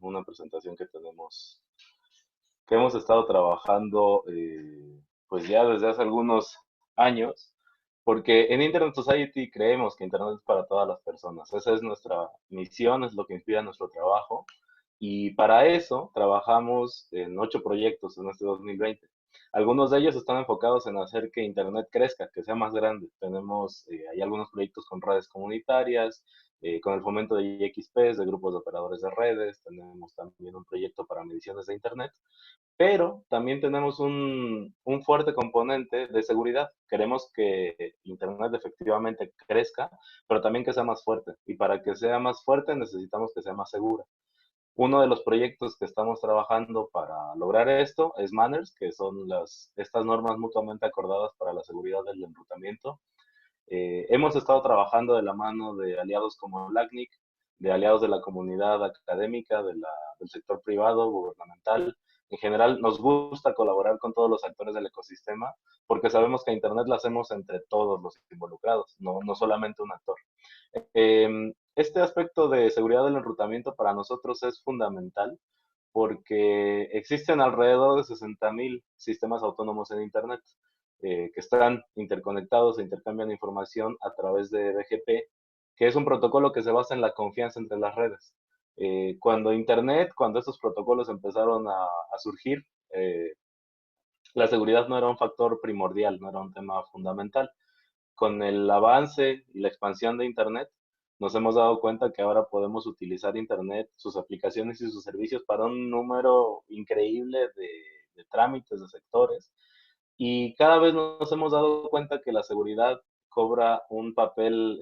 una presentación que hemos estado trabajando pues ya desde hace algunos años, porque en Internet Society creemos que Internet es para todas las personas. Esa es nuestra misión, es lo que inspira nuestro trabajo. Y para eso trabajamos en 8 proyectos en este 2020. Algunos de ellos están enfocados en hacer que Internet crezca, que sea más grande. Tenemos hay algunos proyectos con redes comunitarias, con el fomento de IXPs, de grupos de operadores de redes. Tenemos también un proyecto para mediciones de Internet, pero también tenemos un fuerte componente de seguridad. Queremos que Internet efectivamente crezca, pero también que sea más fuerte. Y para que sea más fuerte necesitamos que sea más segura. Uno de los proyectos que estamos trabajando para lograr esto es Manners, que son estas normas mutuamente acordadas para la seguridad del enrutamiento. Hemos estado trabajando de la mano de aliados como LACNIC, de aliados de la comunidad académica, del sector privado, gubernamental. En general, nos gusta colaborar con todos los actores del ecosistema porque sabemos que Internet lo hacemos entre todos los involucrados, no solamente un actor. Este aspecto de seguridad del enrutamiento para nosotros es fundamental porque existen alrededor de 60.000 sistemas autónomos en Internet que están interconectados e intercambian información a través de BGP, que es un protocolo que se basa en la confianza entre las redes. Cuando estos protocolos empezaron a surgir, la seguridad no era un factor primordial, no era un tema fundamental. Con el avance y la expansión de Internet, nos hemos dado cuenta que ahora podemos utilizar Internet, sus aplicaciones y sus servicios para un número increíble de trámites, de sectores, y cada vez nos hemos dado cuenta que la seguridad cobra un papel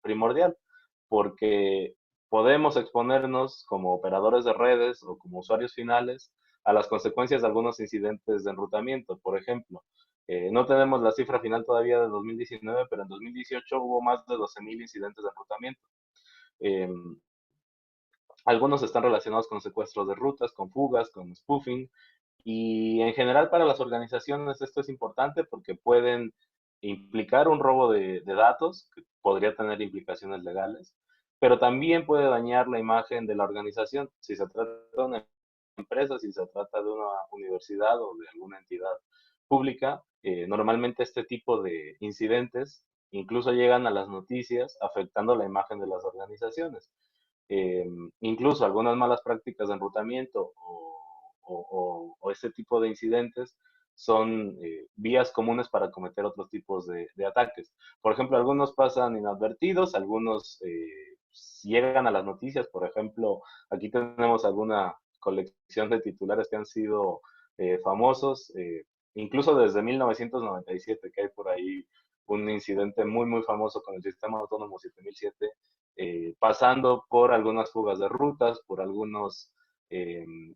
primordial, porque podemos exponernos como operadores de redes o como usuarios finales a las consecuencias de algunos incidentes de enrutamiento. Por ejemplo, no tenemos la cifra final todavía de 2019, pero en 2018 hubo más de 12.000 incidentes de enrutamiento. Eh, Algunos están relacionados con secuestros de rutas, con fugas, con spoofing, y en general para las organizaciones esto es importante porque pueden implicar un robo de datos, que podría tener implicaciones legales, pero también puede dañar la imagen de la organización. Si se trata de una empresa, si se trata de una universidad o de alguna entidad pública, normalmente este tipo de incidentes incluso llegan a las noticias afectando la imagen de las organizaciones. Eh, Incluso algunas malas prácticas de enrutamiento o este tipo de incidentes son vías comunes para cometer otros tipos de ataques. Por ejemplo, algunos pasan inadvertidos, algunos llegan a las noticias. Por ejemplo, aquí tenemos alguna colección de titulares que han sido famosos, incluso desde 1997, que hay por ahí un incidente muy, muy famoso con el sistema autónomo 7007, pasando por algunas fugas de rutas, por algunas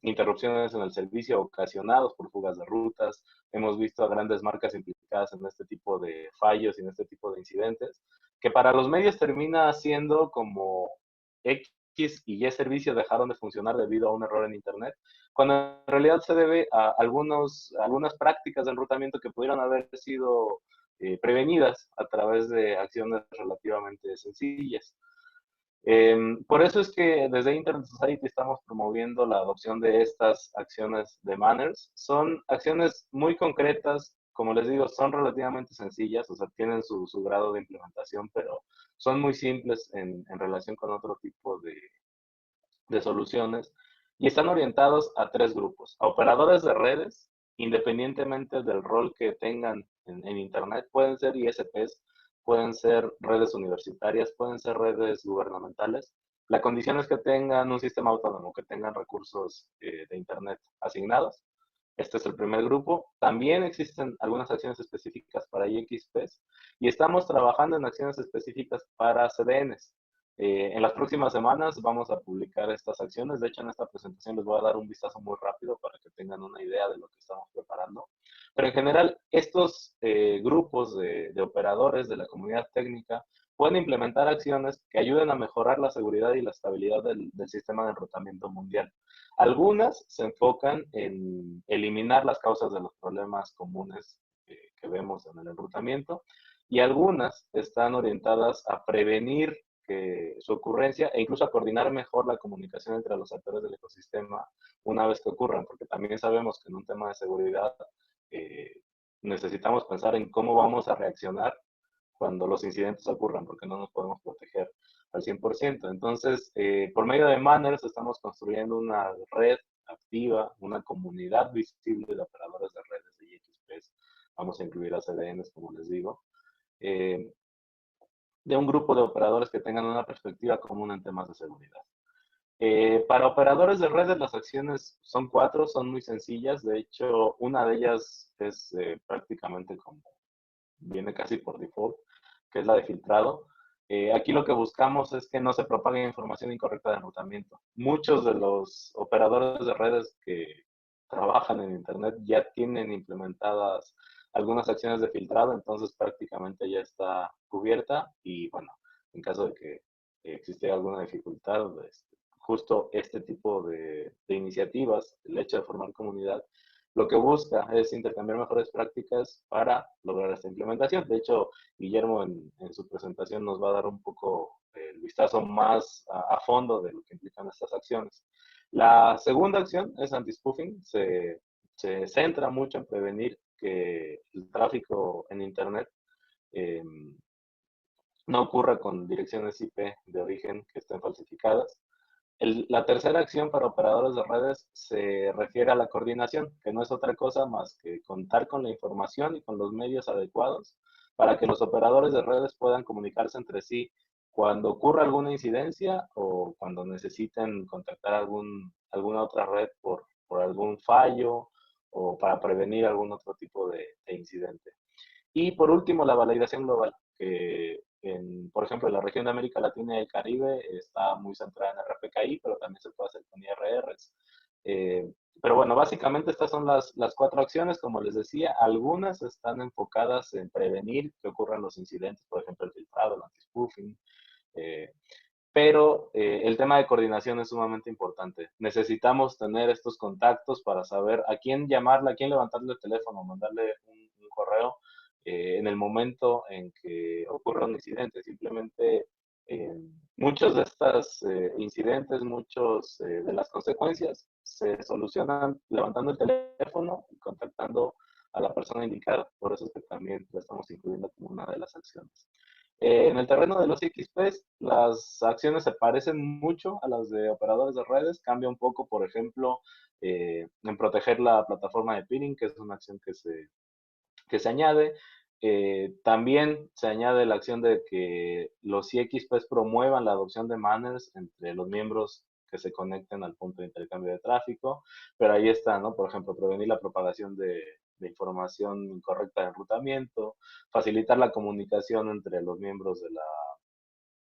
interrupciones en el servicio ocasionados por fugas de rutas. Hemos visto a grandes marcas implicadas en este tipo de fallos y en este tipo de incidentes, que para los medios termina siendo como X y Y servicios dejaron de funcionar debido a un error en Internet, cuando en realidad se debe a algunas prácticas de enrutamiento que pudieron haber sido prevenidas a través de acciones relativamente sencillas. Por eso es que desde Internet Society estamos promoviendo la adopción de estas acciones de Manners. Son acciones muy concretas, como les digo, son relativamente sencillas, o sea, tienen su grado de implementación, pero son muy simples en relación con otro tipo de soluciones, y están orientados a 3 grupos: a operadores de redes, independientemente del rol que tengan en Internet. Pueden ser ISPs, pueden ser redes universitarias, pueden ser redes gubernamentales. La condición es que tengan un sistema autónomo, que tengan recursos de Internet asignados. Este es el primer grupo. También existen algunas acciones específicas para IXPs y estamos trabajando en acciones específicas para CDNs. En las próximas semanas vamos a publicar estas acciones. De hecho, en esta presentación les voy a dar un vistazo muy rápido para que tengan una idea de lo que estamos preparando. Pero en general, estos grupos de operadores de la comunidad técnica pueden implementar acciones que ayuden a mejorar la seguridad y la estabilidad del sistema de enrutamiento mundial. Algunas se enfocan en eliminar las causas de los problemas comunes que vemos en el enrutamiento, y algunas están orientadas a prevenir que su ocurrencia e incluso a coordinar mejor la comunicación entre los actores del ecosistema una vez que ocurran, porque también sabemos que en un tema de seguridad eh, necesitamos pensar en cómo vamos a reaccionar cuando los incidentes ocurran, porque no nos podemos proteger al 100%. Entonces, por medio de Manners estamos construyendo una red activa, una comunidad visible de operadores de redes de IXPs. Vamos a incluir a CDNs, como les digo, eh, de un grupo de operadores que tengan una perspectiva común en temas de seguridad. Para operadores de redes, las acciones son cuatro, son muy sencillas. De hecho, una de ellas es prácticamente como viene casi por default, que es la de filtrado. Aquí lo que buscamos es que no se propague información incorrecta de enrutamiento. Muchos de los operadores de redes que trabajan en Internet ya tienen implementadas algunas acciones de filtrado, entonces prácticamente ya está cubierta y bueno, en caso de que existe alguna dificultad, justo este tipo de iniciativas, el hecho de formar comunidad, lo que busca es intercambiar mejores prácticas para lograr esta implementación. De hecho, Guillermo en su presentación nos va a dar un poco el vistazo más a fondo de lo que implican estas acciones. La segunda acción es anti-spoofing. Se centra mucho en prevenir que el tráfico en Internet eh, no ocurra con direcciones IP de origen que estén falsificadas. La tercera acción para operadores de redes se refiere a la coordinación, que no es otra cosa más que contar con la información y con los medios adecuados para que los operadores de redes puedan comunicarse entre sí cuando ocurra alguna incidencia o cuando necesiten contactar alguna otra red por algún fallo o para prevenir algún otro tipo de incidente. Y por último, la validación global, que por ejemplo, en la región de América Latina y el Caribe está muy centrada en RPKI, pero también se puede hacer con IRRs. Pero bueno, básicamente estas son las cuatro acciones, como les decía, algunas están enfocadas en prevenir que ocurran los incidentes, por ejemplo, el filtrado, el anti-spoofing, eh, pero el tema de coordinación es sumamente importante. Necesitamos tener estos contactos para saber a quién llamarle, a quién levantarle el teléfono, mandarle un correo en el momento en que ocurra un incidente. Simplemente muchos de estos incidentes, muchos de las consecuencias se solucionan levantando el teléfono y contactando a la persona indicada. Por eso es que también lo estamos incluyendo como una de las acciones. En el terreno de los XPs, las acciones se parecen mucho a las de operadores de redes. Cambia un poco, por ejemplo, en proteger la plataforma de peering, que es una acción que se añade. También se añade la acción de que los CXPs promuevan la adopción de manners entre los miembros que se conecten al punto de intercambio de tráfico, pero ahí está, ¿no? Por ejemplo, prevenir la propagación de información incorrecta de enrutamiento, facilitar la comunicación entre los miembros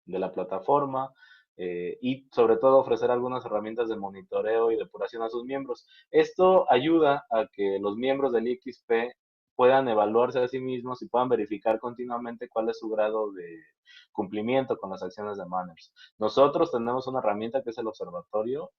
de la plataforma, y sobre todo ofrecer algunas herramientas de monitoreo y depuración a sus miembros. Esto ayuda a que los miembros del IXP puedan evaluarse a sí mismos y puedan verificar continuamente cuál es su grado de cumplimiento con las acciones de Manners. Nosotros tenemos una herramienta que es el observatorio,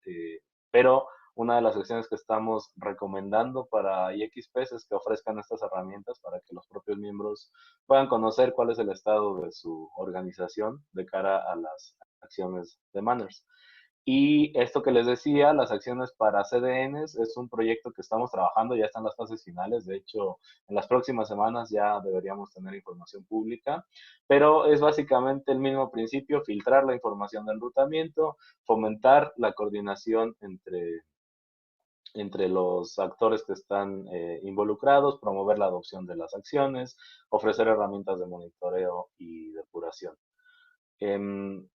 pero una de las acciones que estamos recomendando para IXPs es que ofrezcan estas herramientas para que los propios miembros puedan conocer cuál es el estado de su organización de cara a las acciones de Manners. Y esto que les decía, las acciones para CDNs es un proyecto que estamos trabajando, ya están las fases finales, de hecho en las próximas semanas ya deberíamos tener información pública, pero es básicamente el mismo principio, filtrar la información de enrutamiento, fomentar la coordinación entre los actores que están involucrados, promover la adopción de las acciones, ofrecer herramientas de monitoreo y depuración. Em,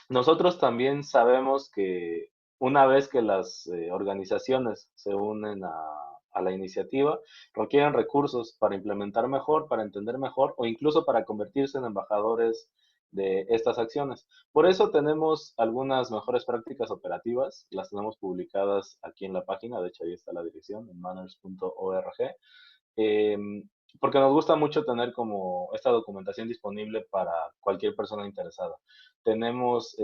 Nosotros también sabemos que una vez que las organizaciones se unen a la iniciativa, requieren recursos para implementar mejor, para entender mejor o incluso para convertirse en embajadores de estas acciones. Por eso tenemos algunas mejores prácticas operativas, las tenemos publicadas aquí en la página, de hecho ahí está la dirección, en manners.org, eh, porque nos gusta mucho tener como esta documentación disponible para cualquier persona interesada. Tenemos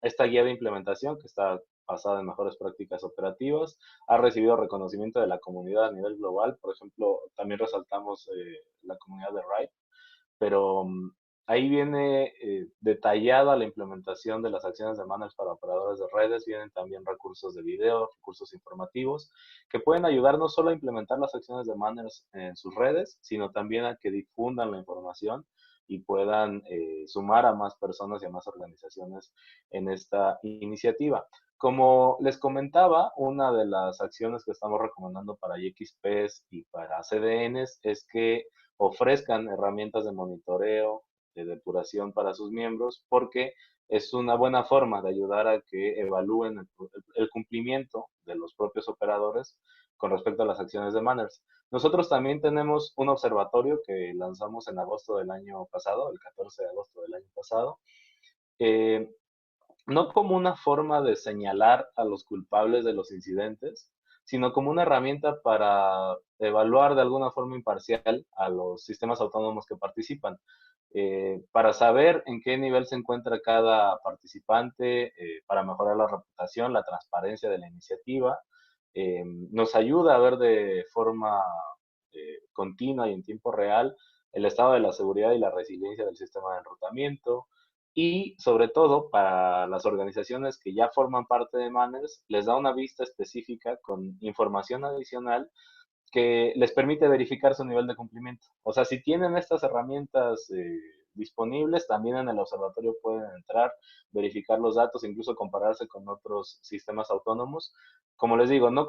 esta guía de implementación que está basada en mejores prácticas operativas, ha recibido reconocimiento de la comunidad a nivel global, por ejemplo, también resaltamos la comunidad de RIPE, pero ahí viene detallada la implementación de las acciones de manners para operadores de redes, vienen también recursos de video, recursos informativos, que pueden ayudar no solo a implementar las acciones de manners en sus redes, sino también a que difundan la información y puedan sumar a más personas y a más organizaciones en esta iniciativa. Como les comentaba, una de las acciones que estamos recomendando para IXPs y para CDNs es que ofrezcan herramientas de monitoreo, de depuración para sus miembros, porque es una buena forma de ayudar a que evalúen el cumplimiento de los propios operadores con respecto a las acciones de manners. Nosotros también tenemos un observatorio que lanzamos en agosto del año pasado, el 14 de agosto del año pasado, eh, no como una forma de señalar a los culpables de los incidentes, sino como una herramienta para evaluar de alguna forma imparcial a los sistemas autónomos que participan, para saber en qué nivel se encuentra cada participante, para mejorar la reputación, la transparencia de la iniciativa. Nos ayuda a ver de forma continua y en tiempo real el estado de la seguridad y la resiliencia del sistema de enrutamiento, y sobre todo para las organizaciones que ya forman parte de Manners, les da una vista específica con información adicional que les permite verificar su nivel de cumplimiento. O sea, si tienen estas herramientas disponibles, también en el observatorio pueden entrar, verificar los datos, incluso compararse con otros sistemas autónomos. Como les digo, no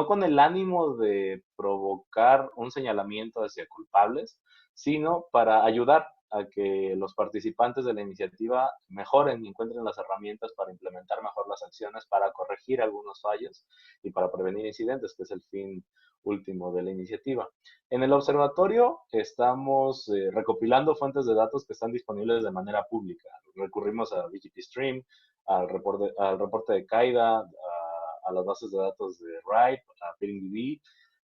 con el ánimo de provocar un señalamiento hacia culpables, sino para ayudar a que los participantes de la iniciativa mejoren y encuentren las herramientas para implementar mejor las acciones, para corregir algunos fallos y para prevenir incidentes, que es el fin último de la iniciativa. En el observatorio estamos recopilando fuentes de datos que están disponibles de manera pública. Recurrimos a BGP Stream, al reporte de CAIDA, a las bases de datos de RIPE, a PeeringDB.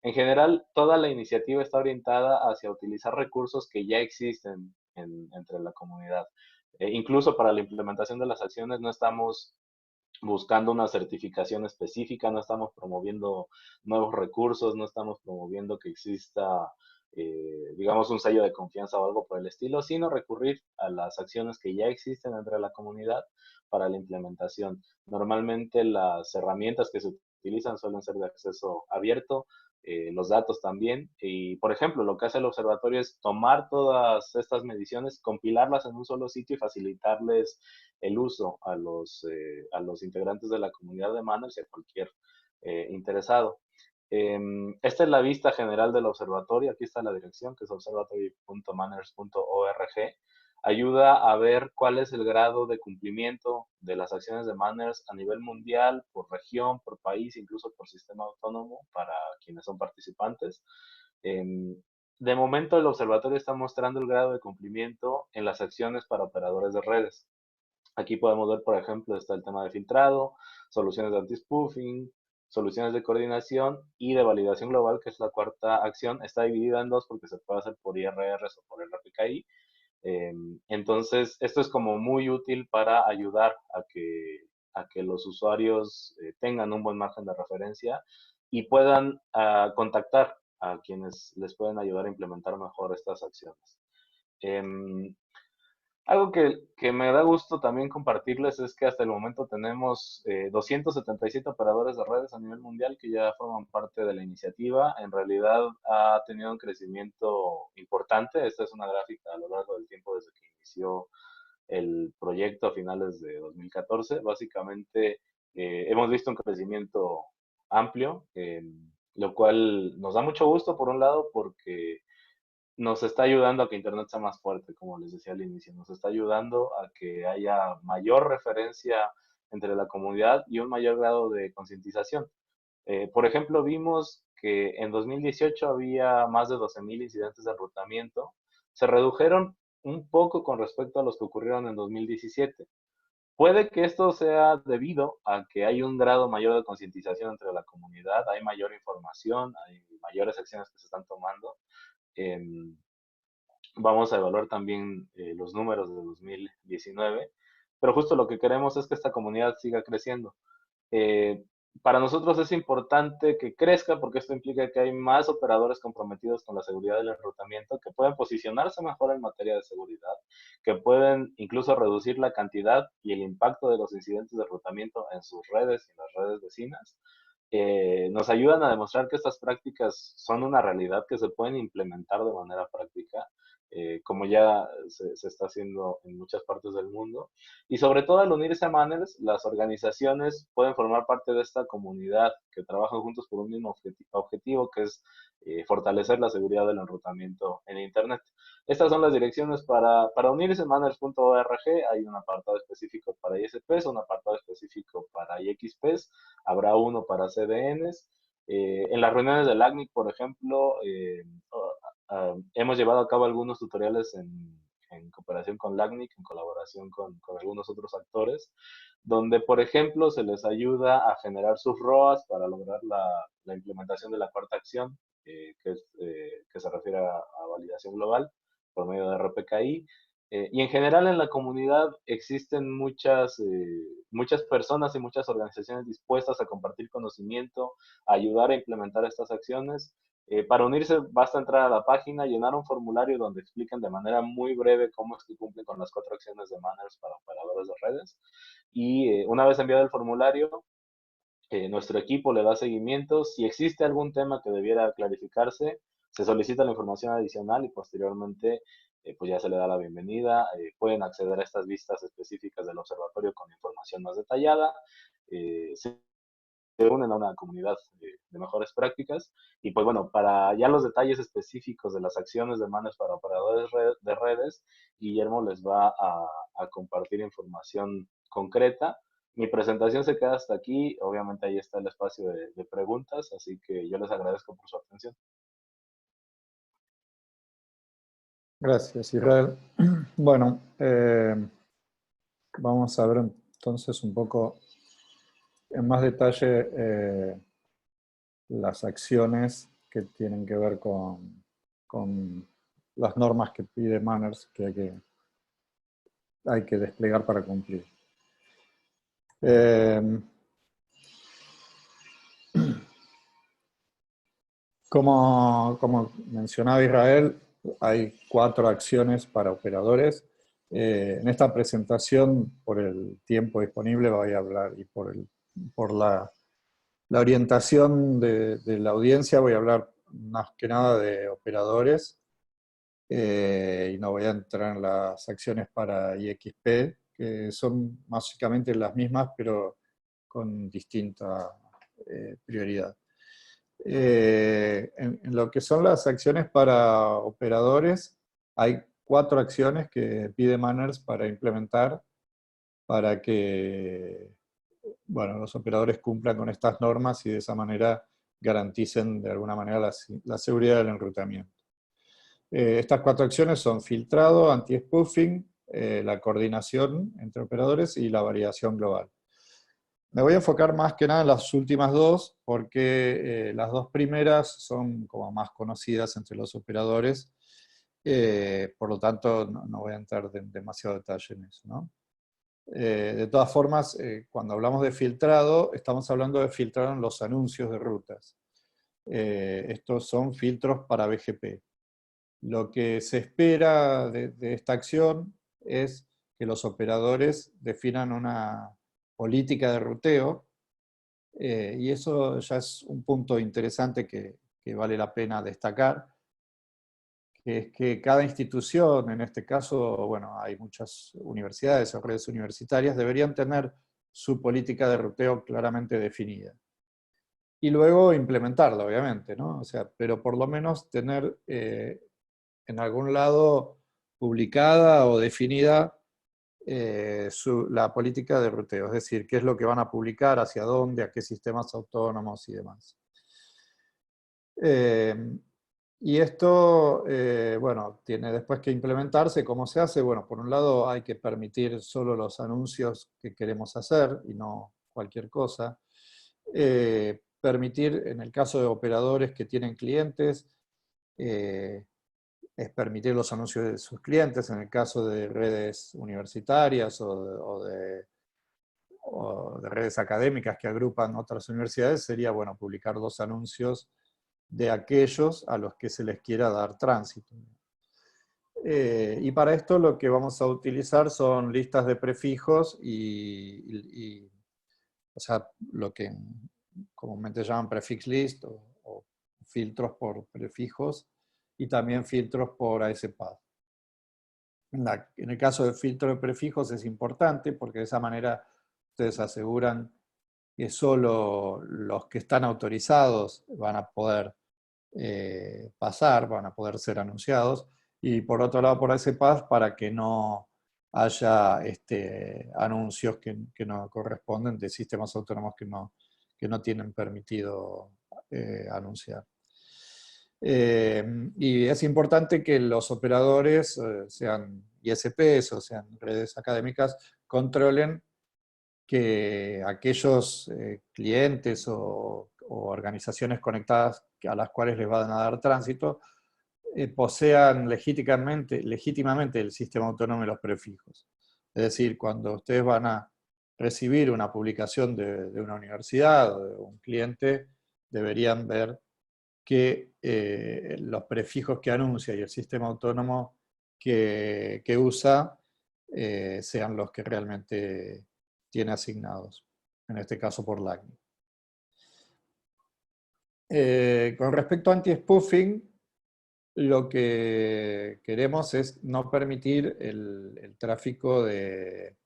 En general, toda la iniciativa está orientada hacia utilizar recursos que ya existen entre la comunidad. Incluso para la implementación de las acciones no estamos buscando una certificación específica, no estamos promoviendo nuevos recursos, no estamos promoviendo que exista, digamos, un sello de confianza o algo por el estilo, sino recurrir a las acciones que ya existen entre la comunidad para la implementación. Normalmente las herramientas que se utilizan suelen ser de acceso abierto, los datos también. Y, por ejemplo, lo que hace el observatorio es tomar todas estas mediciones, compilarlas en un solo sitio y facilitarles el uso a los integrantes de la comunidad de Manners y a cualquier interesado. Esta es la vista general del observatorio. Aquí está la dirección, que es observatory.manners.org. Ayuda a ver cuál es el grado de cumplimiento de las acciones de Manners a nivel mundial, por región, por país, incluso por sistema autónomo para quienes son participantes. De momento, el observatorio está mostrando el grado de cumplimiento en las acciones para operadores de redes. Aquí podemos ver, por ejemplo, está el tema de filtrado, soluciones de anti-spoofing, soluciones de coordinación y de validación global, que es la cuarta acción. Está dividida en dos porque se puede hacer por IRRs o por RPKI. Entonces, esto es como muy útil para ayudar a que los usuarios tengan un buen margen de referencia y puedan contactar a quienes les pueden ayudar a implementar mejor estas acciones. Em, Algo que me da gusto también compartirles es que hasta el momento tenemos 277 operadores de redes a nivel mundial que ya forman parte de la iniciativa. En realidad ha tenido un crecimiento importante. Esta es una gráfica a lo largo del tiempo desde que inició el proyecto a finales de 2014. Básicamente hemos visto un crecimiento amplio, lo cual nos da mucho gusto por un lado porque nos está ayudando a que Internet sea más fuerte, como les decía al inicio, nos está ayudando a que haya mayor referencia entre la comunidad y un mayor grado de concientización. Por ejemplo, vimos que en 2018 había más de 12.000 incidentes de enrutamiento. Se redujeron un poco con respecto a los que ocurrieron en 2017. Puede que esto sea debido a que hay un grado mayor de concientización entre la comunidad, hay mayor información, hay mayores acciones que se están tomando. Em, Vamos a evaluar también los números de 2019, pero justo lo que queremos es que esta comunidad siga creciendo. Eh, para nosotros es importante que crezca porque esto implica que hay más operadores comprometidos con la seguridad del enrutamiento que pueden posicionarse mejor en materia de seguridad, que pueden incluso reducir la cantidad y el impacto de los incidentes de enrutamiento en sus redes y en las redes vecinas. Nos ayudan a demostrar que estas prácticas son una realidad que se pueden implementar de manera práctica, como ya se está haciendo en muchas partes del mundo. Y sobre todo al unirse a Manners, las organizaciones pueden formar parte de esta comunidad que trabajan juntos por un mismo objetivo, que es fortalecer la seguridad del enrutamiento en Internet. Estas son las direcciones para unirse. Manners.org, hay un apartado específico para ISPs, un apartado específico para IXPs, habrá uno para CDNs. En las reuniones del ACNIC, por ejemplo, hemos llevado a cabo algunos tutoriales en cooperación con LACNIC, en colaboración con algunos otros actores, donde, por ejemplo, se les ayuda a generar sus ROAS para lograr la implementación de la cuarta acción, que se refiere a validación global por medio de RPKI. Y en general en la comunidad existen muchas personas y muchas organizaciones dispuestas a compartir conocimiento, a ayudar a implementar estas acciones. Para unirse basta entrar a la página, llenar un formulario donde explican de manera muy breve cómo es que cumplen con las 4 acciones de Manners para operadores de redes. Y una vez enviado el formulario, nuestro equipo le da seguimiento. Si existe algún tema que debiera clarificarse, se solicita la información adicional y posteriormente pues ya se le da la bienvenida. Pueden acceder a estas vistas específicas del observatorio con información más detallada. Se unen a una comunidad de mejores prácticas. Y pues bueno, para ya los detalles específicos de las acciones de Manners para operadores de redes, Guillermo les va a compartir información concreta. Mi presentación se queda hasta aquí. Obviamente ahí está el espacio de preguntas, así que yo les agradezco por su atención. Gracias, Israel. Bueno, vamos a ver entonces un poco en más detalle las acciones que tienen que ver con las normas que pide Manners que hay que desplegar para cumplir. Como mencionaba Israel, hay 4 acciones para operadores. En esta presentación, por el tiempo disponible, voy a hablar, y por la orientación de la audiencia, voy a hablar más que nada de operadores, y no voy a entrar en las acciones para IXP, que son básicamente las mismas, pero con distinta prioridad. En lo que son las acciones para operadores, hay 4 acciones que pide Manners para implementar para que los operadores cumplan con estas normas y de esa manera garanticen de alguna manera la seguridad del enrutamiento. Estas 4 acciones son filtrado, anti-spoofing, la coordinación entre operadores y la validación global. Me voy a enfocar más que nada en las últimas 2, porque las 2 primeras son como más conocidas entre los operadores, por lo tanto no voy a entrar en demasiado detalle en eso, ¿no? De todas formas, cuando hablamos de filtrado, estamos hablando de filtrar en los anuncios de rutas. Estos son filtros para BGP. Lo que se espera de esta acción es que los operadores definan una política de ruteo, y eso ya es un punto interesante que vale la pena destacar, que es que cada institución, en este caso, bueno, hay muchas universidades o redes universitarias, deberían tener su política de ruteo claramente definida. Y luego implementarla, obviamente, ¿no? O sea, pero por lo menos tener en algún lado publicada o definida la política de ruteo, es decir, qué es lo que van a publicar, hacia dónde, a qué sistemas autónomos y demás. Y esto, bueno, tiene después que implementarse. ¿Cómo se hace? Bueno, por un lado hay que permitir solo los anuncios que queremos hacer y no cualquier cosa. Permitir, en el caso de operadores que tienen clientes, es permitir los anuncios de sus clientes, en el caso de redes universitarias o o de redes académicas que agrupan otras universidades sería, bueno, publicar 2 anuncios de aquellos a los que se les quiera dar tránsito. Y para esto lo que vamos a utilizar son listas de prefijos o sea, lo que comúnmente llaman prefix list o filtros por prefijos y también filtros por ASPath. En el caso del filtro de prefijos es importante porque de esa manera ustedes aseguran que solo los que están autorizados van a poder pasar, van a poder ser anunciados, y por otro lado por ASPath para que no haya anuncios que no corresponden de sistemas autónomos que no tienen permitido anunciar. Y es importante que los operadores, sean ISPs o sean redes académicas, controlen que aquellos clientes o organizaciones conectadas a las cuales les van a dar tránsito posean legítimamente el sistema autónomo y los prefijos. Es decir, cuando ustedes van a recibir una publicación de una universidad o de un cliente, deberían ver que los prefijos que anuncia y el sistema autónomo que usa sean los que realmente tiene asignados, en este caso por LACNIC. Con respecto a anti-spoofing, lo que queremos es no permitir el tráfico el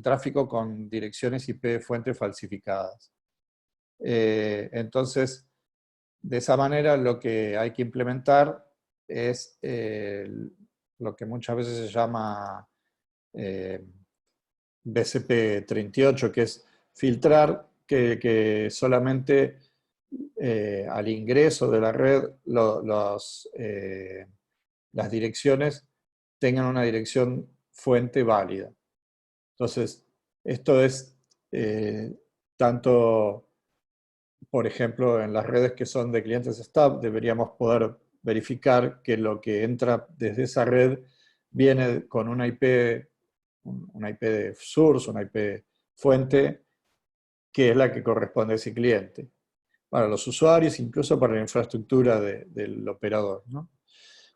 tráfico con direcciones IP de fuentes falsificadas. Entonces, de esa manera lo que hay que implementar es lo que muchas veces se llama BCP38, que es filtrar que solamente al ingreso de la red las direcciones tengan una dirección fuente válida. Entonces, esto es tanto, por ejemplo, en las redes que son de clientes stub, deberíamos poder verificar que lo que entra desde esa red viene con una IP de source, una IP fuente, que es la que corresponde a ese cliente. Para los usuarios, incluso para la infraestructura del operador, ¿no?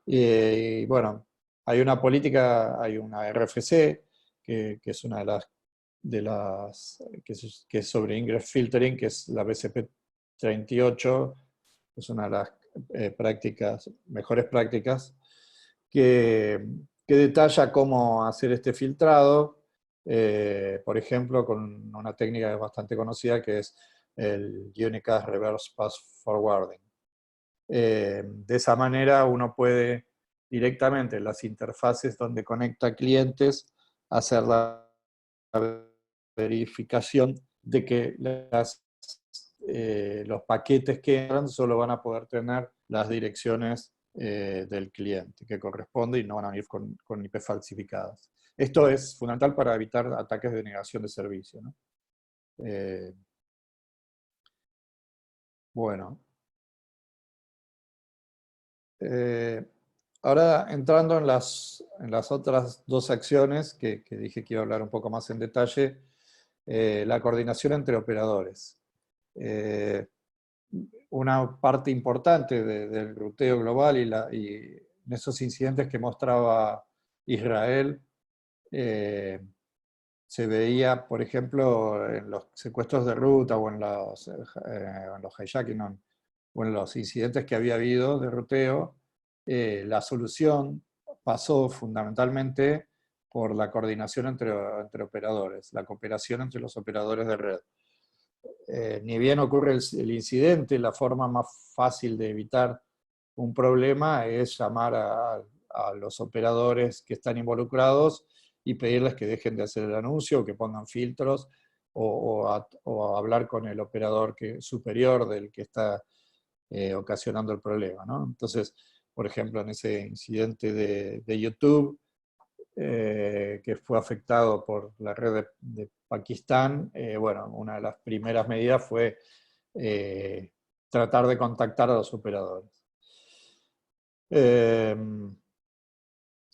Y bueno, hay una política, hay una RFC, que es una que es sobre ingress filtering, que es la BCP38, que es una de las mejores prácticas, que detalla cómo hacer este filtrado, por ejemplo, con una técnica bastante conocida que es el Unicast Reverse Pass Forwarding. De esa manera uno puede directamente en las interfaces donde conecta clientes hacer la verificación de que los paquetes que entran solo van a poder tener las direcciones del cliente que corresponde y no van a ir con IP falsificadas. Esto es fundamental para evitar ataques de negación de servicio, ¿no? Bueno. Ahora entrando en las otras 2 acciones que dije que iba a hablar un poco más en detalle, la coordinación entre operadores. Una parte importante del ruteo global y en esos incidentes que mostraba Israel, se veía, por ejemplo, en los secuestros de ruta o en los hijacking o en los incidentes que había habido de ruteo, la solución pasó fundamentalmente por la coordinación entre operadores, la cooperación entre los operadores de red. Ni bien ocurre el incidente, la forma más fácil de evitar un problema es llamar a los operadores que están involucrados y pedirles que dejen de hacer el anuncio, o que pongan filtros, o hablar con el operador superior del que está ocasionando el problema, ¿no? Entonces, por ejemplo, en ese incidente de YouTube, que fue afectado por la red de Pakistán, bueno, una de las primeras medidas fue tratar de contactar a los operadores.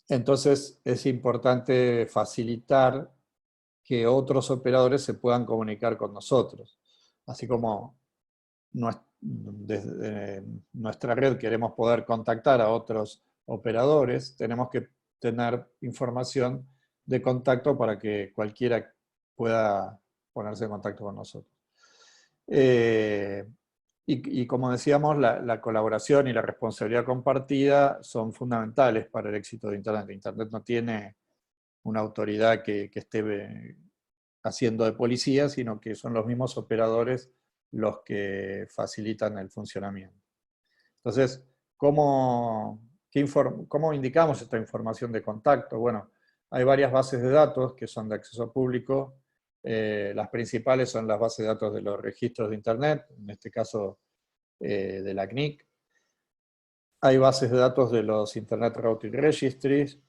Entonces es importante facilitar que otros operadores se puedan comunicar con nosotros. Así como desde nuestra red queremos poder contactar a otros operadores, tenemos que tener información de contacto para que cualquiera pueda ponerse en contacto con nosotros. Y como decíamos, la colaboración y la responsabilidad compartida son fundamentales para el éxito de Internet. Internet no tiene una autoridad que esté haciendo de policía, sino que son los mismos operadores los que facilitan el funcionamiento. Entonces, ¿cómo indicamos esta información de contacto? Bueno, hay varias bases de datos que son de acceso público. Las principales son las bases de datos de los registros de Internet, en este caso de la CNIC. Hay bases de datos de los Internet Routing Registries.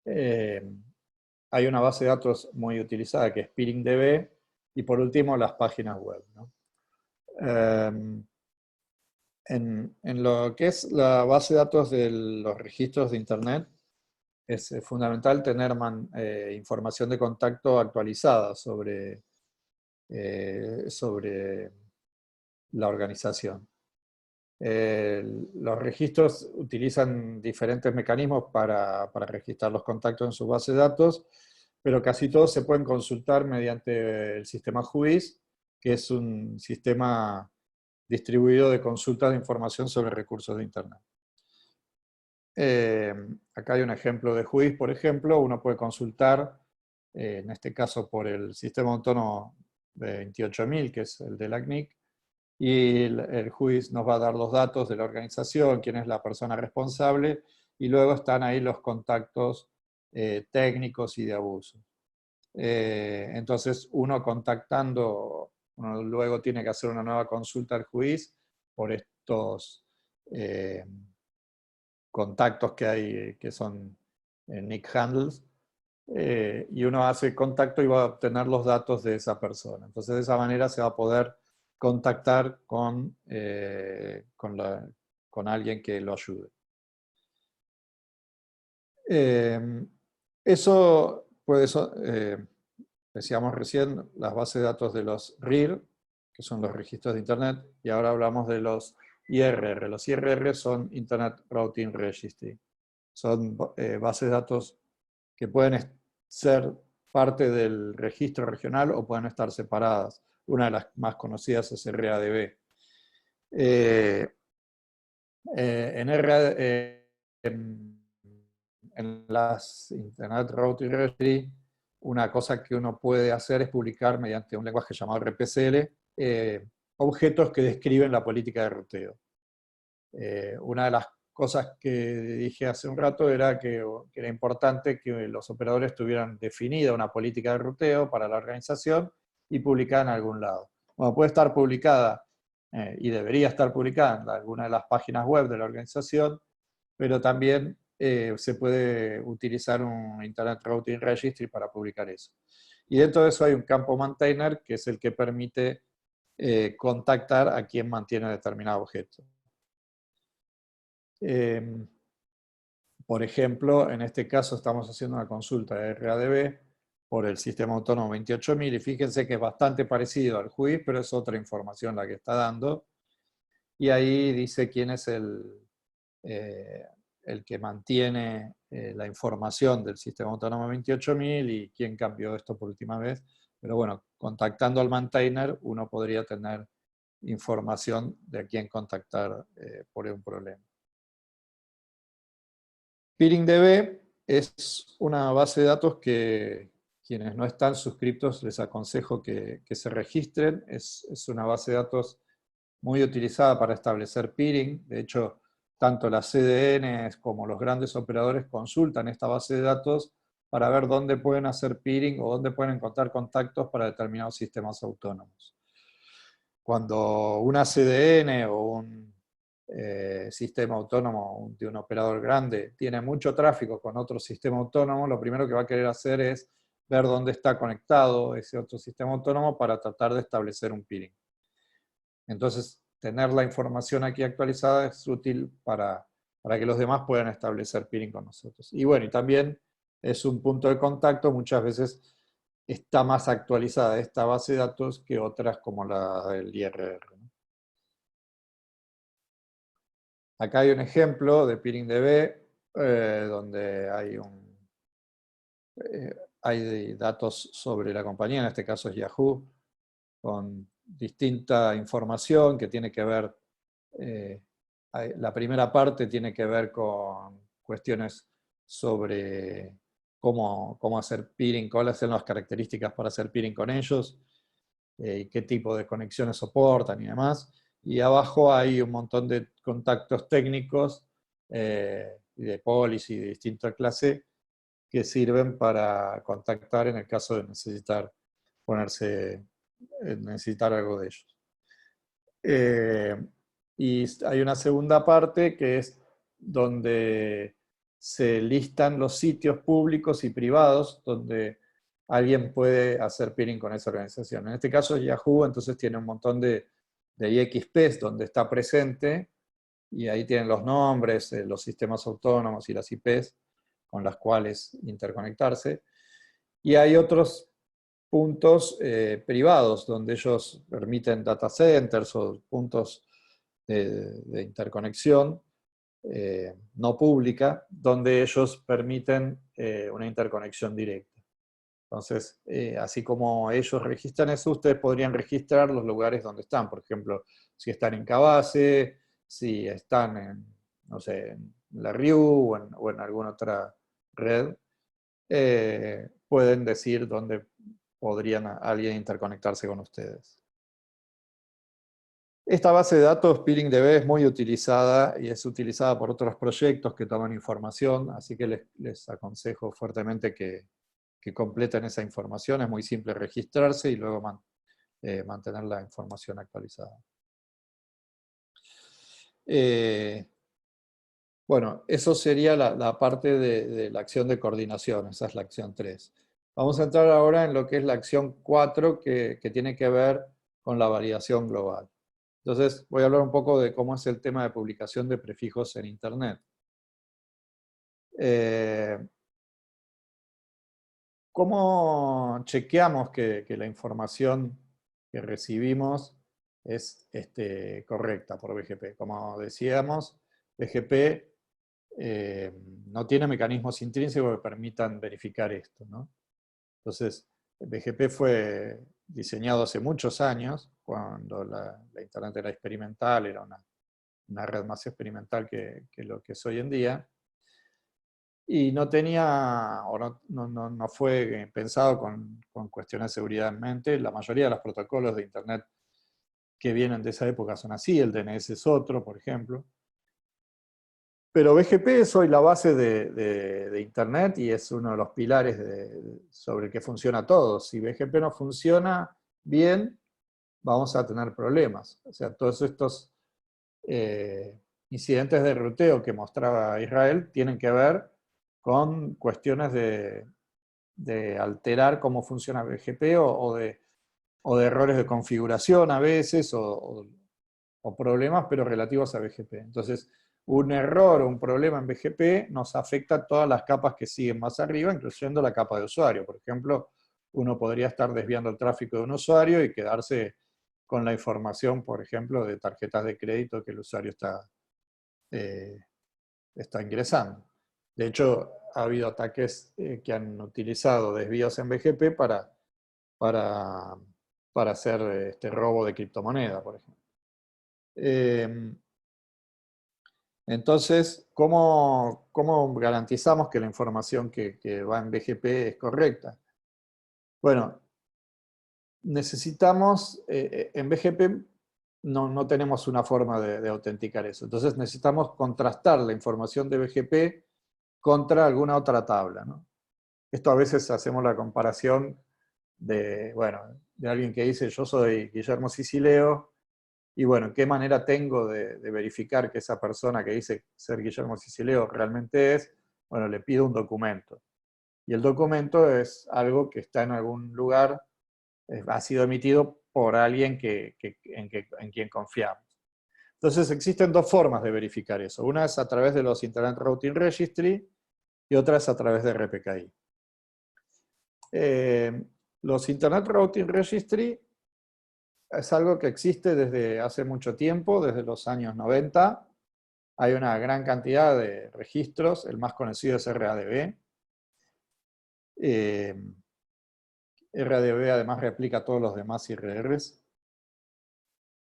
Hay una base de datos muy utilizada que es PeeringDB. Y por último, las páginas web, ¿no? En lo que es la base de datos de los registros de Internet, es fundamental tener información de contacto actualizada sobre la organización. Los registros utilizan diferentes mecanismos para registrar los contactos en su base de datos, pero casi todos se pueden consultar mediante el sistema JUIS, que es un sistema distribuido de consultas de información sobre recursos de Internet. Acá hay un ejemplo de JUIS, por ejemplo. Uno puede consultar, en este caso por el sistema autónomo de 28000, que es el de la CNIC, y el JUIS nos va a dar los datos de la organización, quién es la persona responsable, y luego están ahí los contactos técnicos y de abuso. Entonces uno luego tiene que hacer una nueva consulta al JUIS por estos contactos que hay, que son nick handles, y uno hace contacto y va a obtener los datos de esa persona. Entonces de esa manera se va a poder contactar con alguien que lo ayude. Eso puede ser, decíamos recién, las bases de datos de los RIR, que son los registros de Internet, y ahora hablamos de los IRR. Los IRR son Internet Routing Registry. Son bases de datos que pueden ser parte del registro regional o pueden estar separadas. Una de las más conocidas es RADB. En las Internet Routing Registry, una cosa que uno puede hacer es publicar mediante un lenguaje llamado RPCL objetos que describen la política de ruteo. Una de las cosas que dije hace un rato era que era importante que los operadores tuvieran definida una política de ruteo para la organización y publicada en algún lado. Bueno, puede estar publicada y debería estar publicada en alguna de las páginas web de la organización, pero también se puede utilizar un Internet Routing Registry para publicar eso. Y dentro de eso hay un campo maintainer, que es el que permite contactar a quien mantiene determinado objeto. Por ejemplo, en este caso estamos haciendo una consulta de RADB por el sistema autónomo 28000, y fíjense que es bastante parecido al JUIS, pero es otra información la que está dando. Y ahí dice quién es el que mantiene la información del sistema autónomo 28000 y quién cambió esto por última vez. Pero bueno, contactando al maintainer uno podría tener información de a quién contactar por un problema. PeeringDB es una base de datos que quienes no están suscriptos les aconsejo que se registren. Es una base de datos muy utilizada para establecer peering. De hecho, tanto las CDNs como los grandes operadores consultan esta base de datos para ver dónde pueden hacer peering o dónde pueden encontrar contactos para determinados sistemas autónomos. Cuando una CDN o un sistema autónomo de un operador grande tiene mucho tráfico con otro sistema autónomo, lo primero que va a querer hacer es ver dónde está conectado ese otro sistema autónomo para tratar de establecer un peering. Entonces, tener la información aquí actualizada es útil para para que los demás puedan establecer peering con nosotros. Y bueno, y también es un punto de contacto, muchas veces está más actualizada esta base de datos que otras como la del IRR. Acá hay un ejemplo de PeeringDB donde hay datos sobre la compañía, en este caso es Yahoo, con distinta información que tiene que ver, la primera parte tiene que ver con cuestiones sobre cómo hacer peering, cuáles son las características para hacer peering con ellos, y qué tipo de conexiones soportan y demás. Y abajo hay un montón de contactos técnicos y de policy de distinta clase que sirven para contactar en el caso de necesitar algo de ellos. Y hay una segunda parte que es donde se listan los sitios públicos y privados donde alguien puede hacer peering con esa organización. En este caso es Yahoo, entonces tiene un montón de IXPs donde está presente, y ahí tienen los nombres, los sistemas autónomos y las IPs con las cuales interconectarse. Y hay otros puntos privados donde ellos permiten data centers o puntos de interconexión no pública, donde ellos permiten una interconexión directa. Entonces, así como ellos registran eso, ustedes podrían registrar los lugares donde están. Por ejemplo, si están en Cabase, si están en, no sé, en la RIU o en alguna otra red, pueden decir dónde podrían alguien interconectarse con ustedes. Esta base de datos, PeeringDB, es muy utilizada y es utilizada por otros proyectos que toman información, así que les aconsejo fuertemente que completen esa información. Es muy simple registrarse y luego mantener la información actualizada. Bueno, eso sería la parte de la acción de coordinación, esa es la acción 3. Vamos a entrar ahora en lo que es la acción 4, que tiene que ver con la validación global. Entonces, voy a hablar un poco de cómo es el tema de publicación de prefijos en Internet. ¿Cómo chequeamos que la información que recibimos es correcta por BGP? Como decíamos, BGP no tiene mecanismos intrínsecos que permitan verificar esto, ¿no? Entonces, BGP fue diseñado hace muchos años, cuando la Internet era experimental, era una red más experimental que lo que es hoy en día, y no tenía, o no fue pensado con cuestiones de seguridad en mente. La mayoría de los protocolos de Internet que vienen de esa época son así, el DNS es otro, por ejemplo. Pero BGP es hoy la base de Internet y es uno de los pilares sobre el que funciona todo. Si BGP no funciona bien, vamos a tener problemas. O sea, todos estos incidentes de ruteo que mostraba Israel tienen que ver con cuestiones de alterar cómo funciona BGP o de errores de configuración a veces, o problemas, pero relativos a BGP. Entonces, un error o un problema en BGP nos afecta a todas las capas que siguen más arriba, incluyendo la capa de usuario. Por ejemplo, uno podría estar desviando el tráfico de un usuario y quedarse con la información, por ejemplo, de tarjetas de crédito que el usuario está ingresando. De hecho, ha habido ataques que han utilizado desvíos en BGP para hacer robo de criptomoneda, por ejemplo. Entonces, ¿cómo garantizamos que la información que va en BGP es correcta? Bueno, necesitamos, en BGP no tenemos una forma de autenticar eso. Entonces necesitamos contrastar la información de BGP contra alguna otra tabla, ¿no? Esto a veces hacemos la comparación de alguien que dice: yo soy Guillermo Sicileo, y bueno, ¿qué manera tengo de verificar que esa persona que dice ser Guillermo Sicileo realmente es? Bueno, le pido un documento. Y el documento es algo que está en algún lugar, ha sido emitido por alguien en quien confiamos. Entonces existen dos formas de verificar eso. Una es a través de los Internet Routing Registry y otra es a través de RPKI. Los Internet Routing Registry es algo que existe desde hace mucho tiempo, desde los años 90. Hay una gran cantidad de registros, el más conocido es RADB. RADB además replica todos los demás IRRs.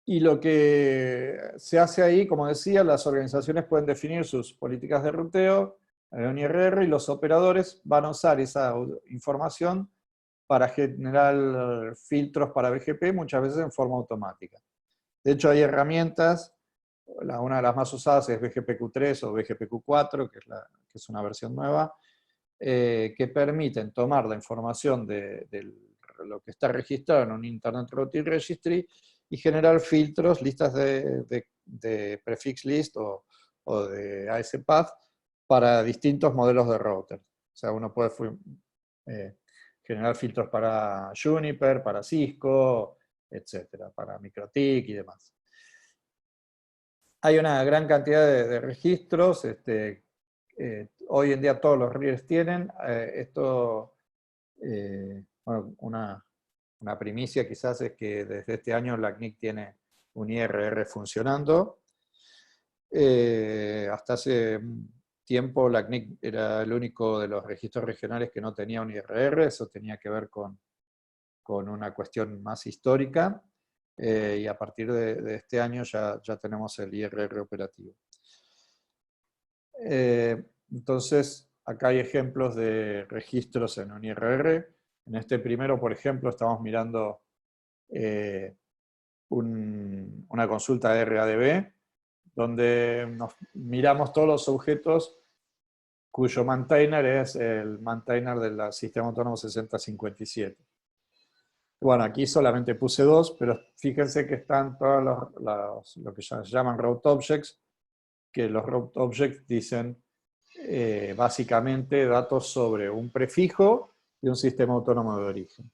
Y lo que se hace ahí, como decía, las organizaciones pueden definir sus políticas de ruteo en un IRR y los operadores van a usar esa información para generar filtros para BGP, muchas veces en forma automática. De hecho, hay herramientas, una de las más usadas es BGPQ3 o BGPQ4, que es una versión nueva, que permiten tomar la información de lo que está registrado en un Internet Routing Registry y generar filtros, listas de prefix list o de ASPath para distintos modelos de router. O sea, uno puede generar filtros para Juniper, para Cisco, etcétera, para MikroTik y demás. Hay una gran cantidad de registros, hoy en día todos los RIRs tienen. Bueno, una primicia quizás es que desde este año la CNIC tiene un IRR funcionando. Hasta hace tiempo la CNIC era el único de los registros regionales que no tenía un IRR, eso tenía que ver con una cuestión más histórica, y a partir de este año ya tenemos el IRR operativo. Entonces, acá hay ejemplos de registros en un IRR. En este primero, por ejemplo, estamos mirando una consulta de RADB, donde miramos todos los objetos cuyo maintainer es el maintainer del sistema autónomo 6057. Bueno, aquí solamente puse dos, pero fíjense que están todos lo que se llaman route objects, que los route objects dicen básicamente datos sobre un prefijo y un sistema autónomo de origen.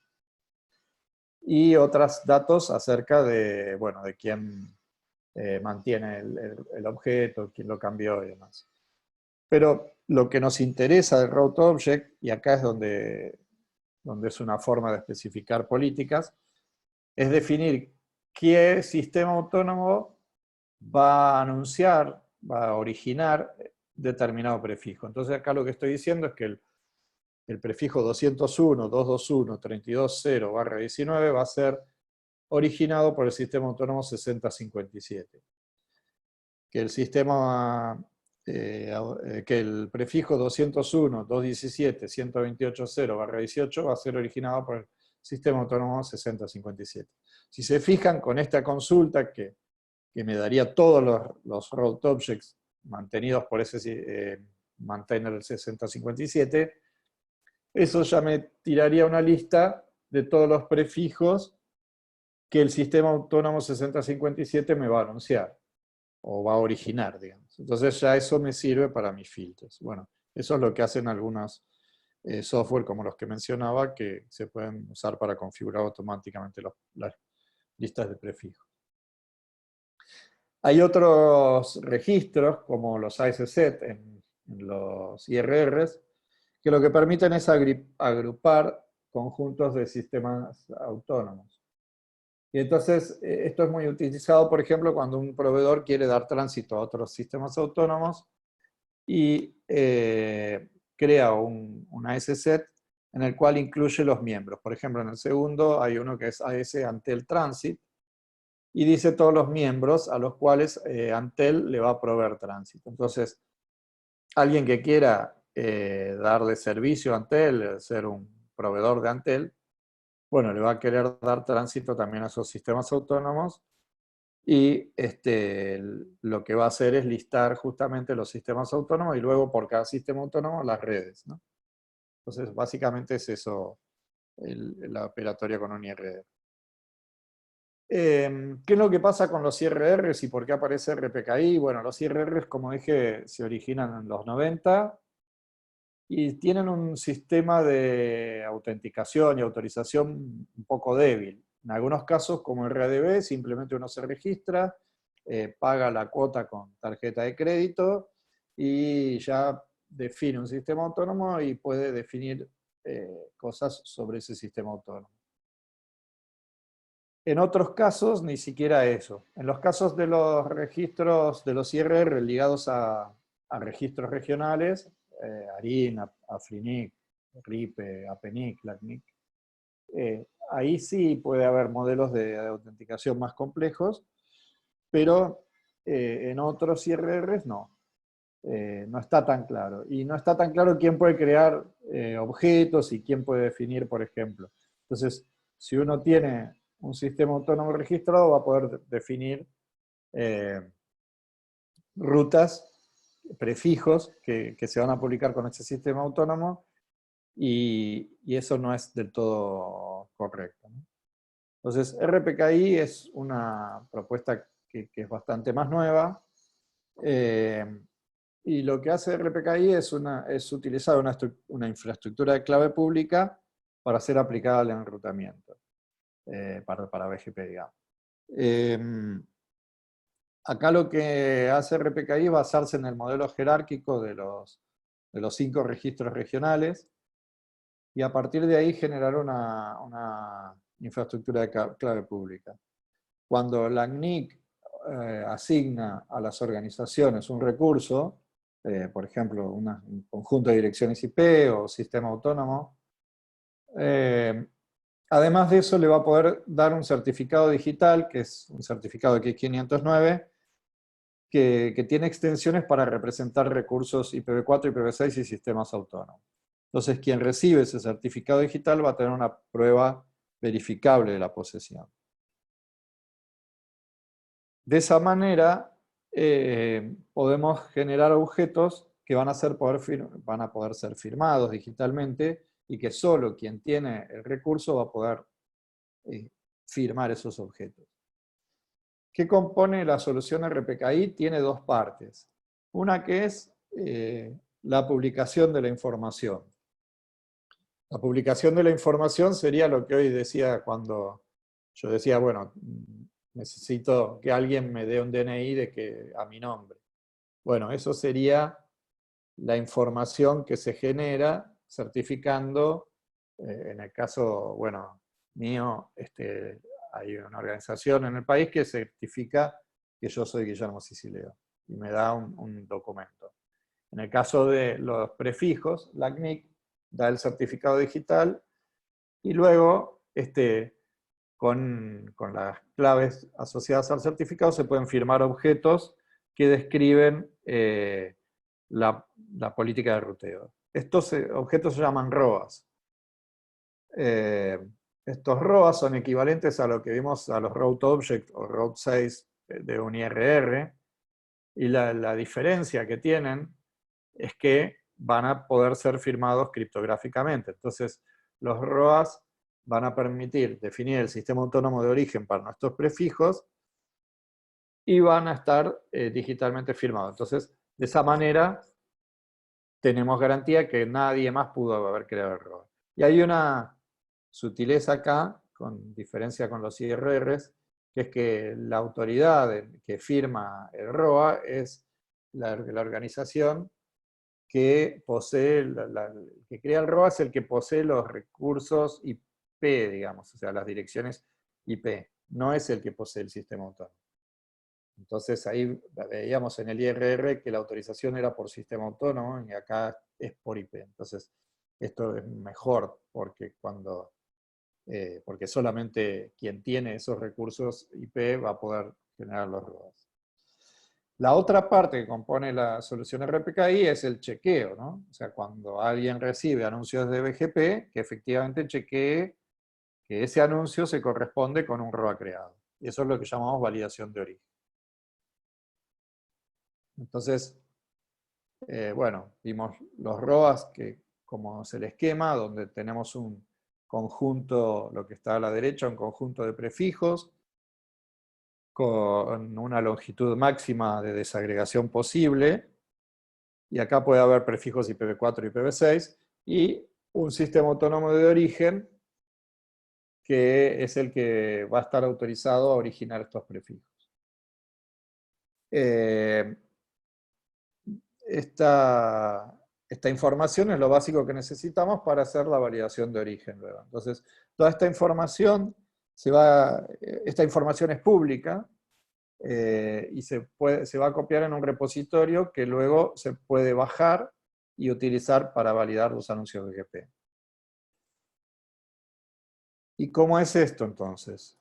Y otros datos acerca de, bueno, de quién mantiene el objeto, quién lo cambió y demás. Pero lo que nos interesa del route object, y acá es donde es una forma de especificar políticas, es definir qué sistema autónomo va a anunciar, va a originar determinado prefijo. Entonces acá lo que estoy diciendo es que el prefijo 201, 221, 320/19 va a ser originado por el sistema autónomo 6057. Que el sistema, que el prefijo 201, 217, 128.0/18 va a ser originado por el sistema autónomo 6057. Si se fijan con esta consulta que me daría todos los route objects mantenidos por ese maintainer 6057, eso ya me tiraría una lista de todos los prefijos que el sistema autónomo 6057 me va a anunciar, o va a originar, digamos. Entonces ya eso me sirve para mis filtros. Bueno, eso es lo que hacen algunos software como los que mencionaba, que se pueden usar para configurar automáticamente las listas de prefijos. Hay otros registros, como los ASZ en los IRRs, que lo que permiten es agrupar conjuntos de sistemas autónomos. Y entonces, esto es muy utilizado, por ejemplo, cuando un proveedor quiere dar tránsito a otros sistemas autónomos y crea un ASZ en el cual incluye los miembros. Por ejemplo, en el segundo hay uno que es AS Antel Transit, y dice todos los miembros a los cuales Antel le va a proveer tránsito. Entonces, alguien que quiera darle servicio a Antel, ser un proveedor de Antel, bueno, le va a querer dar tránsito también a esos sistemas autónomos, y lo que va a hacer es listar justamente los sistemas autónomos y luego por cada sistema autónomo las redes, ¿no? Entonces, básicamente es eso la operatoria con un IRR. ¿Qué es lo que pasa con los IRRs y por qué aparece RPKI? Bueno, los IRRs, como dije, se originan en los 90 y tienen un sistema de autenticación y autorización un poco débil. En algunos casos, como RADB, simplemente uno se registra, paga la cuota con tarjeta de crédito y ya define un sistema autónomo y puede definir cosas sobre ese sistema autónomo. En otros casos, ni siquiera eso. En los casos de los registros de los IRR ligados a registros regionales, ARIN, AFRINIC, RIPE, APENIC, LACNIC, ahí sí puede haber modelos de autenticación más complejos, pero en otros IRRs no. No está tan claro. Y no está tan claro quién puede crear objetos y quién puede definir, por ejemplo. Entonces, si uno tiene un sistema autónomo registrado, va a poder definir rutas, prefijos que se van a publicar con ese sistema autónomo, y eso no es del todo correcto, ¿no? Entonces, RPKI es una propuesta que es bastante más nueva, y lo que hace RPKI es utilizar una infraestructura de clave pública para ser aplicada al enrutamiento, para BGP, digamos. Acá lo que hace RPKI es basarse en el modelo jerárquico de los 5 registros regionales, y a partir de ahí generar una infraestructura de clave pública. Cuando la CNIC asigna a las organizaciones un recurso, por ejemplo, un conjunto de direcciones IP o sistema autónomo, además de eso le va a poder dar un certificado digital, que es un certificado de X509, que tiene extensiones para representar recursos IPv4, IPv6 y sistemas autónomos. Entonces, quien recibe ese certificado digital va a tener una prueba verificable de la posesión. De esa manera, podemos generar objetos que van a poder ser firmados digitalmente, y que solo quien tiene el recurso va a poder firmar esos objetos. ¿Qué compone la solución RPKI? Tiene 2 partes. Una que es la publicación de la información. La publicación de la información sería lo que hoy decía cuando yo decía, bueno, necesito que alguien me dé un DNI a mi nombre. Bueno, eso sería la información que se genera certificando, en el caso, bueno, mío, hay una organización en el país que certifica que yo soy Guillermo Sicileo y me da un documento. En el caso de los prefijos, la CNIC da el certificado digital, y luego con las claves asociadas al certificado se pueden firmar objetos que describen la política de ruteo. Estos objetos se llaman ROAs. Estos ROAs son equivalentes a lo que vimos a los Route Object o Route 6 de un IRR, y la diferencia que tienen es que van a poder ser firmados criptográficamente. Entonces, los ROAs van a permitir definir el sistema autónomo de origen para nuestros prefijos, y van a estar digitalmente firmados. Entonces, de esa manera, tenemos garantía que nadie más pudo haber creado el ROA. Y hay una sutileza acá, con diferencia con los IRRs, que es que la autoridad que firma el ROA es la organización que posee, que crea el ROA es el que posee los recursos IP, digamos, o sea, las direcciones IP, no es el que posee el sistema autónomo. Entonces ahí veíamos en el IRR que la autorización era por sistema autónomo, y acá es por IP. Entonces esto es mejor, porque porque solamente quien tiene esos recursos IP va a poder generar los ROAs. La otra parte que compone la solución RPKI es el chequeo, ¿no? O sea, cuando alguien recibe anuncios de BGP, que efectivamente chequee que ese anuncio se corresponde con un ROA creado. Y eso es lo que llamamos validación de origen. Entonces, bueno, vimos los ROAs, que como es el esquema, donde tenemos un conjunto, lo que está a la derecha, un conjunto de prefijos, con una longitud máxima de desagregación posible, y acá puede haber prefijos IPv4 y IPv6, y un sistema autónomo de origen, que es el que va a estar autorizado a originar estos prefijos. Eh, esta información es lo básico que necesitamos para hacer la validación de origen luego. Entonces, toda esta información esta información es pública y se va a copiar en un repositorio que luego se puede bajar y utilizar para validar los anuncios BGP. ¿Y cómo es esto entonces?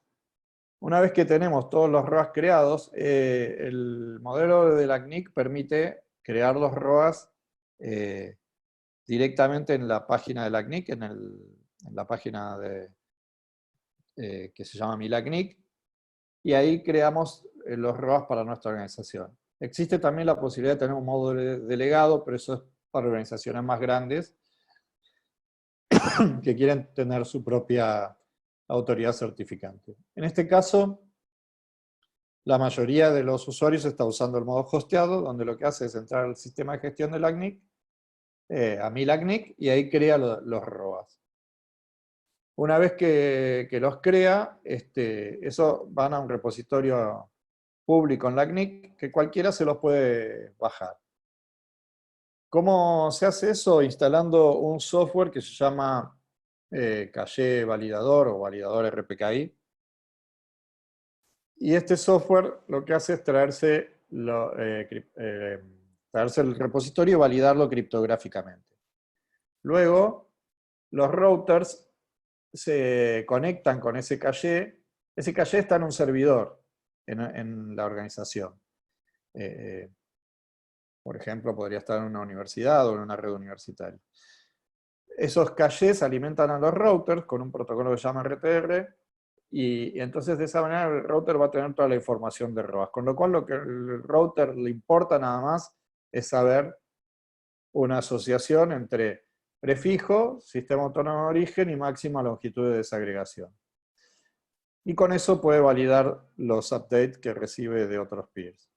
Una vez que tenemos todos los ROAS creados, el modelo de la CNIC permite crear los ROAS directamente en la página de la CNIC, en la página que se llama MilaCNIC, y ahí creamos los ROAS para nuestra organización. Existe también la posibilidad de tener un módulo delegado, pero eso es para organizaciones más grandes que quieren tener su propia autoridad certificante. En este caso, la mayoría de los usuarios está usando el modo hosteado, donde lo que hace es entrar al sistema de gestión de la CNIC, a MilaCNIC, y ahí crea los ROAS. Una vez que los crea, eso van a un repositorio público en la CNIC, que cualquiera se los puede bajar. ¿Cómo se hace eso? Instalando un software que se llama Caché Validador o Validador RPKI. Y este software lo que hace es traerse el repositorio y validarlo criptográficamente. Luego, los routers se conectan con ese caché. Ese caché está en un servidor en la organización. Por ejemplo, podría estar en una universidad o en una red universitaria. Esos cachés alimentan a los routers con un protocolo que se llama RTR, y entonces de esa manera el router va a tener toda la información de ROAS. Con lo cual lo que al router le importa nada más es saber una asociación entre prefijo, sistema autónomo de origen y máxima longitud de desagregación. Y con eso puede validar los updates que recibe de otros peers.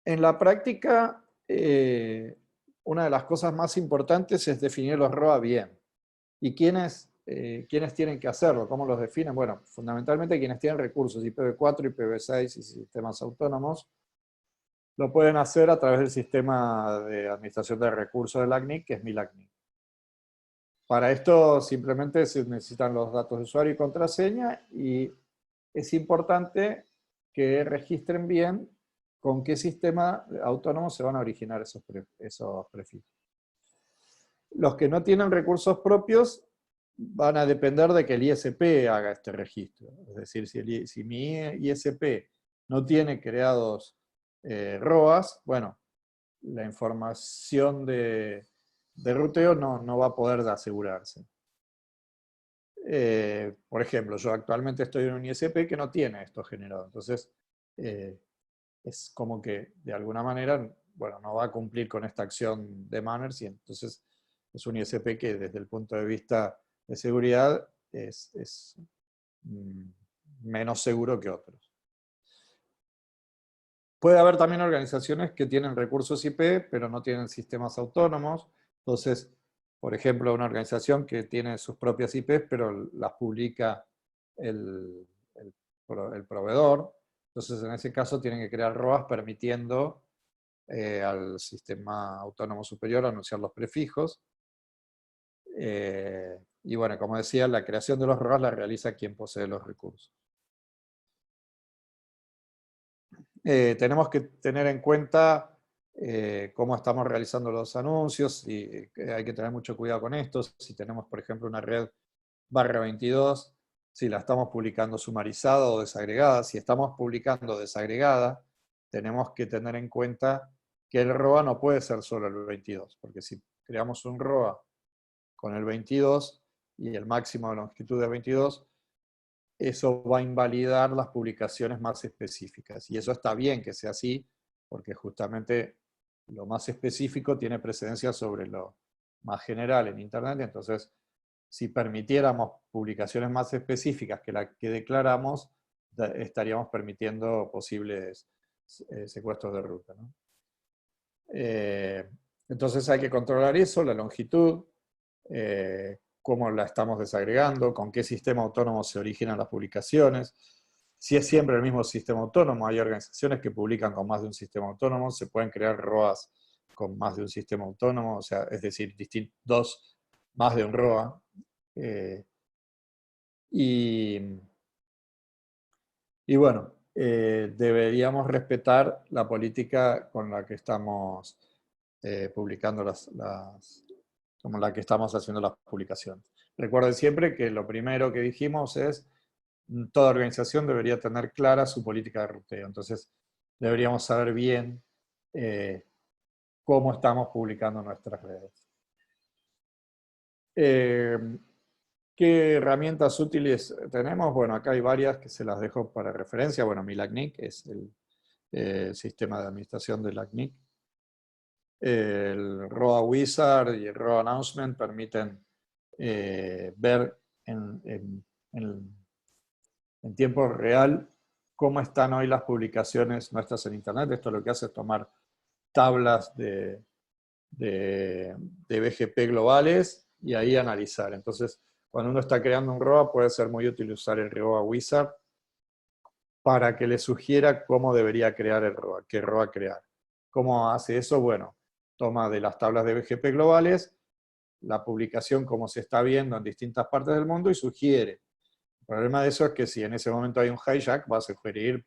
En la práctica, una de las cosas más importantes es definir los ROA bien. ¿Y quiénes tienen que hacerlo? ¿Cómo los definen? Bueno, fundamentalmente quienes tienen recursos IPv4, IPv6 y sistemas autónomos, lo pueden hacer a través del sistema de administración de recursos de la CNIC, que es MilaCNIC. Para esto simplemente se necesitan los datos de usuario y contraseña, y es importante que registren bien con qué sistema autónomo se van a originar esos prefijos. Los que no tienen recursos propios van a depender de que el ISP haga este registro. Es decir, si mi ISP no tiene creados ROAS, bueno, la información de ruteo no va a poder asegurarse. Por ejemplo, yo actualmente estoy en un ISP que no tiene esto generado. Entonces, es como que de alguna manera, bueno, no va a cumplir con esta acción de manners, y entonces es un ISP que desde el punto de vista de seguridad es menos seguro que otros. Puede haber también organizaciones que tienen recursos IP, pero no tienen sistemas autónomos. Entonces, por ejemplo, una organización que tiene sus propias IPs, pero las publica el proveedor. Entonces, en ese caso, tienen que crear ROAS permitiendo al sistema autónomo superior anunciar los prefijos. Y bueno, como decía, la creación de los ROAS la realiza quien posee los recursos. Tenemos que tener en cuenta cómo estamos realizando los anuncios, y hay que tener mucho cuidado con esto. Si tenemos, por ejemplo, una red /22, si la estamos publicando sumarizada o desagregada. Si estamos publicando desagregada, tenemos que tener en cuenta que el ROA no puede ser solo el 22, porque si creamos un ROA con el 22 y el máximo de longitud de 22, eso va a invalidar las publicaciones más específicas. Y eso está bien que sea así, porque justamente lo más específico tiene precedencia sobre lo más general en Internet. Entonces, si permitiéramos publicaciones más específicas que las que declaramos, estaríamos permitiendo posibles secuestros de ruta, ¿no? Entonces hay que controlar eso, la longitud, cómo la estamos desagregando, con qué sistema autónomo se originan las publicaciones. si es siempre el mismo sistema autónomo, hay organizaciones que publican con más de un sistema autónomo, se pueden crear ROAs con más de un sistema autónomo, o sea, es decir, más de un ROA. Y bueno, deberíamos respetar la política con la que estamos publicando como la que estamos haciendo las publicaciones. Recuerden siempre que lo primero que dijimos es toda organización debería tener clara su política de ruteo. Entonces, deberíamos saber bien cómo estamos publicando nuestras redes. ¿Qué herramientas útiles tenemos? Bueno, acá hay varias que se las dejo para referencia. Bueno, mi LACNIC es el sistema de administración de LACNIC. El ROA Wizard y el ROA Announcement permiten ver en tiempo real cómo están hoy las publicaciones nuestras en Internet. Esto lo que hace es tomar tablas de BGP globales y ahí analizar. Entonces, cuando uno está creando un ROA, puede ser muy útil usar el ROA Wizard para que le sugiera cómo debería crear el ROA, qué ROA crear. ¿Cómo hace eso? Bueno, toma de las tablas de BGP globales la publicación como se está viendo en distintas partes del mundo y sugiere. El problema de eso es que si en ese momento hay un hijack, va a sugerir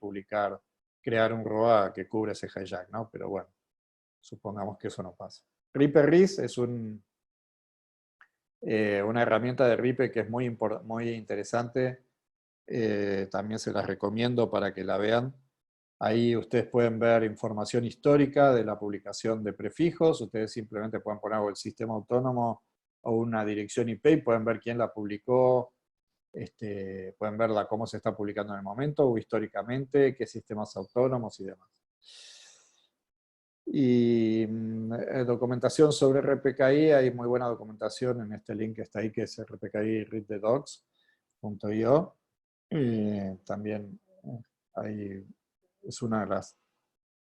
crear un ROA que cubre ese hijack, ¿no? Pero bueno, supongamos que eso no pasa. RIPE-RIS es una herramienta de RIPE que es muy interesante. También se las recomiendo para que la vean. Ahí ustedes pueden ver información histórica de la publicación de prefijos. Ustedes simplemente pueden poner el sistema autónomo o una dirección IP y pueden ver quién la publicó. Pueden verla cómo se está publicando en el momento o históricamente, qué sistemas autónomos y demás. Y documentación sobre RPKI, hay muy buena documentación en este link que está ahí, que es rpki.readthedocs.io. También es uno de los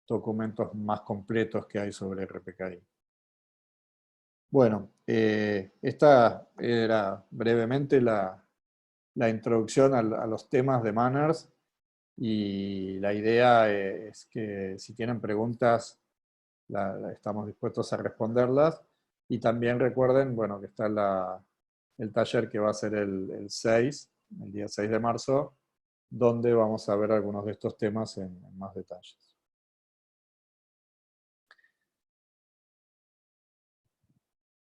documentos más completos que hay sobre RPKI. Bueno, esta era brevemente la introducción a los temas de Manners, y la idea es que si tienen preguntas, estamos dispuestos a responderlas. Y también recuerden, bueno, que está el taller que va a ser el día 6 de marzo, donde vamos a ver algunos de estos temas en más detalles.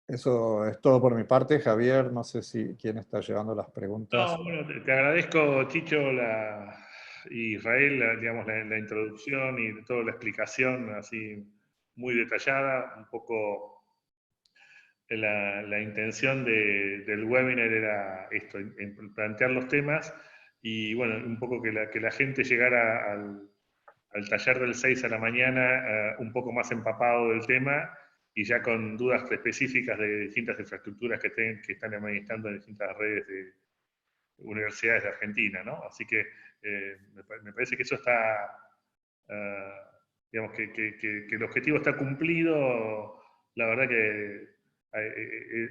Eso es todo por mi parte. Javier, no sé quién está llevando las preguntas. No, bueno, te agradezco, Chicho, y Israel, digamos, la introducción y toda la explicación así muy detallada. Un poco la intención del webinar era esto, en plantear los temas y, bueno, un poco que la gente llegara al taller del 6 a la mañana un poco más empapado del tema y ya con dudas específicas de distintas infraestructuras que están administrando en distintas redes de universidades de Argentina, ¿no? Así que me parece que eso está, digamos, que el objetivo está cumplido. La verdad que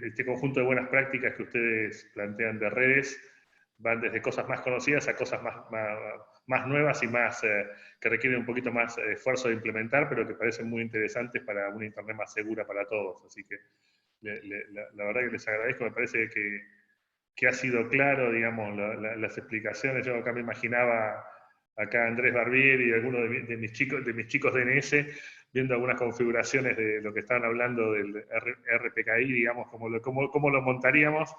este conjunto de buenas prácticas que ustedes plantean de redes van desde cosas más conocidas a cosas más nuevas y más que requieren un poquito más esfuerzo de implementar, pero que parecen muy interesantes para una Internet más segura para todos. Así que la verdad que les agradezco, me parece que ha sido claro, digamos, las explicaciones. Yo acá me imaginaba acá Andrés Barbier y algunos de mis chicos DNS viendo algunas configuraciones de lo que estaban hablando del RPKI, digamos, cómo lo montaríamos,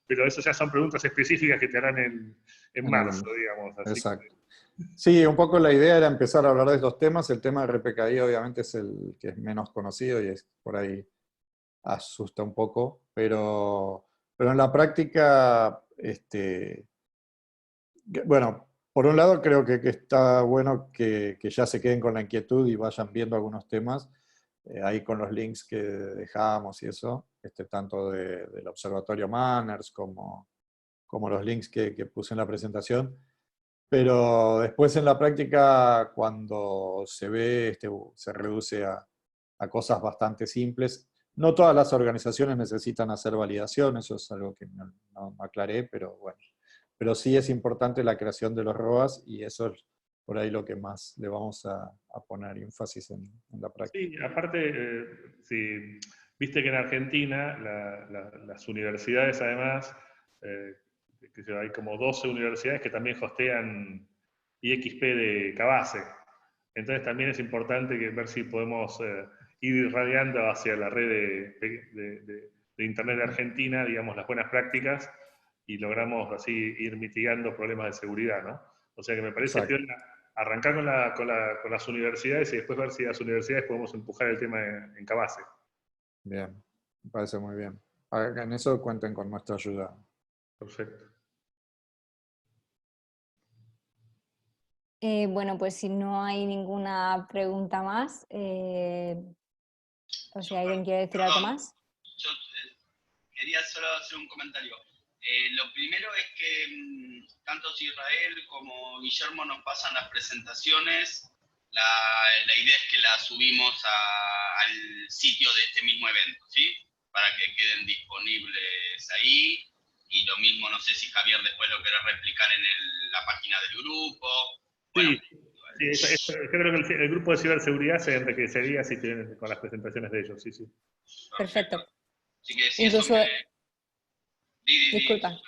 pero eso ya son preguntas específicas que te harán en marzo, digamos. Así. Exacto. Sí, un poco la idea era empezar a hablar de estos temas. El tema de RPKI obviamente es el que es menos conocido y es por ahí asusta un poco, pero en la práctica, bueno, por un lado creo que está bueno que ya se queden con la inquietud y vayan viendo algunos temas, ahí con los links que dejamos y eso, tanto del Observatorio Manners como los links que puse en la presentación. Pero después en la práctica, cuando se ve, se reduce a cosas bastante simples. No todas las organizaciones necesitan hacer validación, eso es algo que no aclaré, pero bueno, pero sí es importante la creación de los ROAS y eso es por ahí lo que más le vamos a poner énfasis en la práctica. Sí, aparte, sí, viste que en Argentina las universidades además, hay como 12 universidades que también hostean IXP de Cabase. Entonces también es importante ver si podemos ir irradiando hacia la red de Internet de Argentina, digamos, las buenas prácticas, y logramos así ir mitigando problemas de seguridad, ¿no? O sea que me parece piola arrancar con las universidades y después ver si las universidades podemos empujar el tema en Cabase. Bien, me parece muy bien. En eso cuenten con nuestra ayuda. Perfecto. Bueno, pues si no hay ninguna pregunta más, o si alguien quiere decir algo más. Yo quería solo hacer un comentario. Lo primero es que tanto Israel como Guillermo nos pasan las presentaciones. La idea es que las subimos al sitio de este mismo evento, ¿sí? Para que queden disponibles ahí. Y lo mismo, no sé si Javier después lo quiere replicar en la página del grupo. Bueno, sí, yo creo que el grupo de ciberseguridad se enriquecería si tienen con las presentaciones de ellos, sí, sí. Perfecto. Así que si incluso, eso disculpa.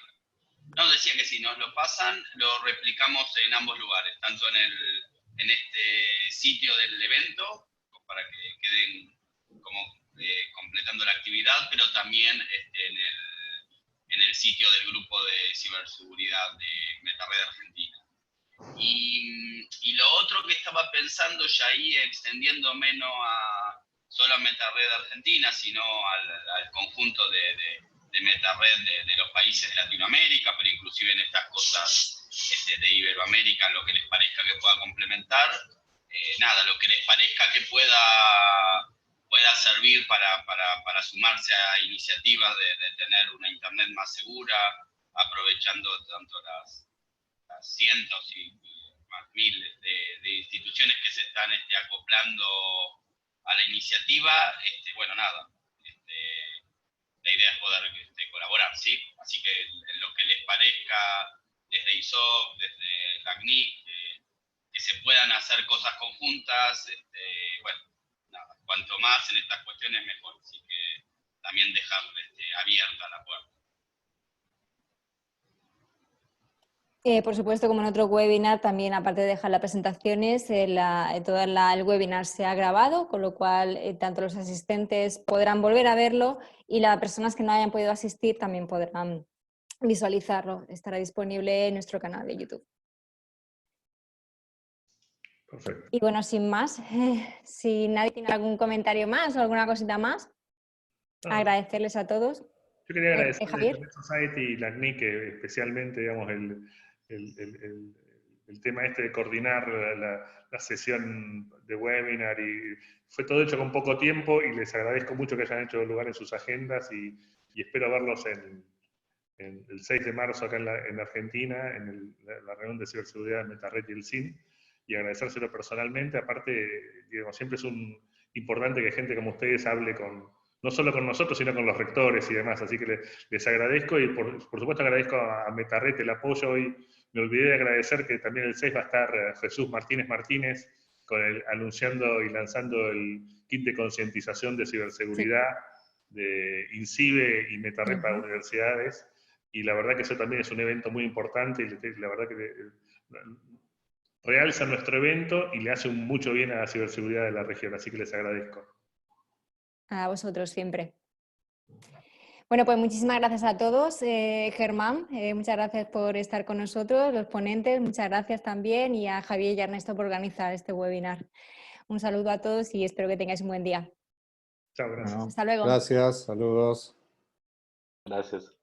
No, decía que si nos lo pasan, lo replicamos en ambos lugares, tanto en este sitio del evento, para que queden como completando la actividad, pero también en el sitio del grupo de ciberseguridad de MetaRed Argentina. Y lo otro que estaba pensando ya ahí, extendiéndome no solo a MetaRed Argentina, sino al conjunto de MetaRed de los países de Latinoamérica, pero inclusive en estas cosas de Iberoamérica, lo que les parezca que pueda complementar. Nada, lo que les parezca que pueda servir para sumarse a iniciativas de tener una Internet más segura, aprovechando tanto las cientos y más miles de instituciones que se están acoplando a la iniciativa. Bueno, nada, la idea es poder colaborar, ¿sí? Así que en lo que les parezca, desde ISOC, desde la CNIC, que se puedan hacer cosas conjuntas, bueno, nada, cuanto más en estas cuestiones mejor. Así que también dejar abierta la puerta. Por supuesto, como en otro webinar, también aparte de dejar las presentaciones, todo el webinar se ha grabado, con lo cual tanto los asistentes podrán volver a verlo y las personas que no hayan podido asistir también podrán visualizarlo. Estará disponible en nuestro canal de YouTube. Perfecto. Y bueno, sin más, si nadie tiene algún comentario más o alguna cosita más, agradecerles a todos. Yo quería agradecer a Javier. Internet Society y la CNIC, especialmente, digamos, el tema de coordinar la sesión de webinar, y fue todo hecho con poco tiempo, y les agradezco mucho que hayan hecho lugar en sus agendas, y espero verlos el 6 de marzo acá en Argentina, en la reunión de ciberseguridad de MetaRed y el CIN, y agradecérselo personalmente. Aparte, digamos, siempre es importante que gente como ustedes hable no solo con nosotros, sino con los rectores y demás. Así que les agradezco, y por supuesto agradezco a MetaRed el apoyo. Hoy me olvidé de agradecer que también el 6 va a estar Jesús Martínez anunciando y lanzando el kit de concientización de ciberseguridad de INCIBE y MetaRed para universidades. Y la verdad que eso también es un evento muy importante, y la verdad que realza nuestro evento y le hace mucho bien a la ciberseguridad de la región. Así que les agradezco. A vosotros siempre. Bueno, pues muchísimas gracias a todos. Germán, muchas gracias por estar con nosotros, los ponentes, muchas gracias también, y a Javier y a Ernesto por organizar este webinar. Un saludo a todos y espero que tengáis un buen día. Chao, gracias. Bueno, Hasta luego. Gracias, saludos. Gracias.